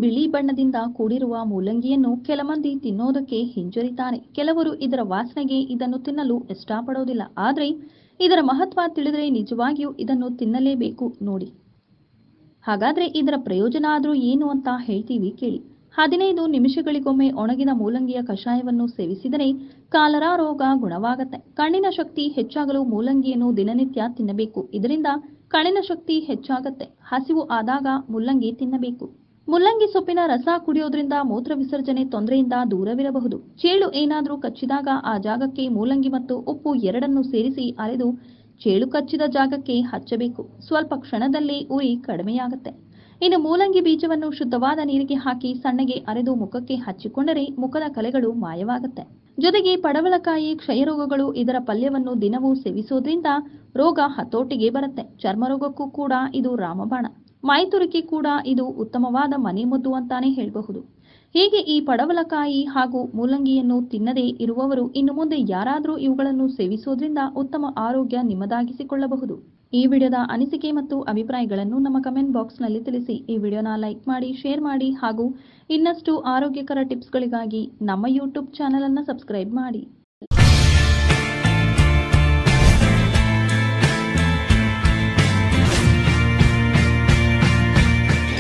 ಬಿಳಿ ಬಣ್ಣದಿಂದ ಕೂಡಿರುವ ಮೂಲಂಗಿಯನ್ನು ಕೆಲ ಮಂದಿ ತಿನ್ನೋದಕ್ಕೆ ಹಿಂಜರಿತಾರೆ. ಕೆಲವರು ಇದರ ವಾಸನೆಗೆ ಇದನ್ನು ತಿನ್ನಲು ಇಷ್ಟಪಡೋದಿಲ್ಲ. ಆದರೆ ಇದರ ಮಹತ್ವ ತಿಳಿದರೆ ನಿಜವಾಗಿಯೂ ಇದನ್ನು ತಿನ್ನಲೇಬೇಕು ನೋಡಿ. ಹಾಗಾದ್ರೆ ಇದರ ಪ್ರಯೋಜನ ಆದ್ರೂ ಏನು ಅಂತ ಹೇಳ್ತೀವಿ ಕೇಳಿ. 15 ನಿಮಿಷಗಳಿಗೊಮ್ಮೆ ಒಣಗಿದ ಮೂಲಂಗಿಯ ಕಷಾಯವನ್ನು ಸೇವಿಸಿದರೆ ಕಾಲರಾ ರೋಗ ಗುಣವಾಗುತ್ತೆ. ಕಣ್ಣಿನ ಶಕ್ತಿ ಹೆಚ್ಚಾಗಲು ಮೂಲಂಗಿಯನ್ನು ದಿನನಿತ್ಯ ತಿನ್ನಬೇಕು. ಇದರಿಂದ ಕಣ್ಣಿನ ಶಕ್ತಿ ಹೆಚ್ಚಾಗುತ್ತೆ. ಹಸಿವು ಆದಾಗ ಮೂಲಂಗಿ ತಿನ್ನಬೇಕು. ಮುಲ್ಲಂಗಿ ಸೊಪ್ಪಿನ ರಸ ಕುಡಿಯೋದ್ರಿಂದ ಮೂತ್ರ ವಿಸರ್ಜನೆ ತೊಂದರೆಯಿಂದ ದೂರವಿರಬಹುದು. ಚೇಳು ಏನಾದರೂ ಕಚ್ಚಿದಾಗ ಆ ಜಾಗಕ್ಕೆ ಮೂಲಂಗಿ ಮತ್ತು ಉಪ್ಪು ಎರಡನ್ನೂ ಸೇರಿಸಿ ಅರೆದು ಚೇಳು ಕಚ್ಚಿದ ಜಾಗಕ್ಕೆ ಹಚ್ಚಬೇಕು. ಸ್ವಲ್ಪ ಕ್ಷಣದಲ್ಲೇ ಉರಿ ಕಡಿಮೆಯಾಗುತ್ತೆ. ಇನ್ನು ಮೂಲಂಗಿ ಬೀಜವನ್ನು ಶುದ್ಧವಾದ ನೀರಿಗೆ ಹಾಕಿ ಸಣ್ಣಗೆ ಅರೆದು ಮುಖಕ್ಕೆ ಹಚ್ಚಿಕೊಂಡರೆ ಮುಖದ ಕಲೆಗಳು ಮಾಯವಾಗುತ್ತೆ. ಜೊತೆಗೆ ಪಡವಲಕಾಯಿ, ಕ್ಷಯರೋಗಗಳು ಇದರ ಪಲ್ಯವನ್ನು ದಿನವೂ ಸೇವಿಸೋದ್ರಿಂದ ರೋಗ ಹತೋಟಿಗೆ ಬರುತ್ತೆ. ಚರ್ಮರೋಗಕ್ಕೂ ಕೂಡ ಇದು ರಾಮಬಾಣ. ಮೈತುರಿಕೆ ಕೂಡ ಇದು ಉತ್ತಮವಾದ ಮನೆಮದ್ದು ಅಂತಾನೆ ಹೇಳಬಹುದು. ಹೀಗೆ ಈ ಪಡವಲಕಾಯಿ ಹಾಗೂ ಮೂಲಂಗಿಯನ್ನು ತಿನ್ನದೇ ಇರುವವರು ಇನ್ನು ಮುಂದೆ ಯಾರಾದರೂ ಇವುಗಳನ್ನು ಸೇವಿಸೋದ್ರಿಂದ ಉತ್ತಮ ಆರೋಗ್ಯ ನಿಮ್ಮದಾಗಿಸಿಕೊಳ್ಳಬಹುದು. ಈ ವಿಡಿಯೋದ ಅನಿಸಿಕೆ ಮತ್ತು ಅಭಿಪ್ರಾಯಗಳನ್ನು ನಮ್ಮ ಕಮೆಂಟ್ ಬಾಕ್ಸ್ನಲ್ಲಿ ತಿಳಿಸಿ. ಈ ವಿಡಿಯೋನ ಲೈಕ್ ಮಾಡಿ, ಶೇರ್ ಮಾಡಿ ಹಾಗೂ ಇನ್ನಷ್ಟು ಆರೋಗ್ಯಕರ ಟಿಪ್ಸ್ಗಳಿಗಾಗಿ ನಮ್ಮ ಯೂಟ್ಯೂಬ್ ಚಾನಲ್ ಅನ್ನು ಸಬ್ಸ್ಕ್ರೈಬ್ ಮಾಡಿ.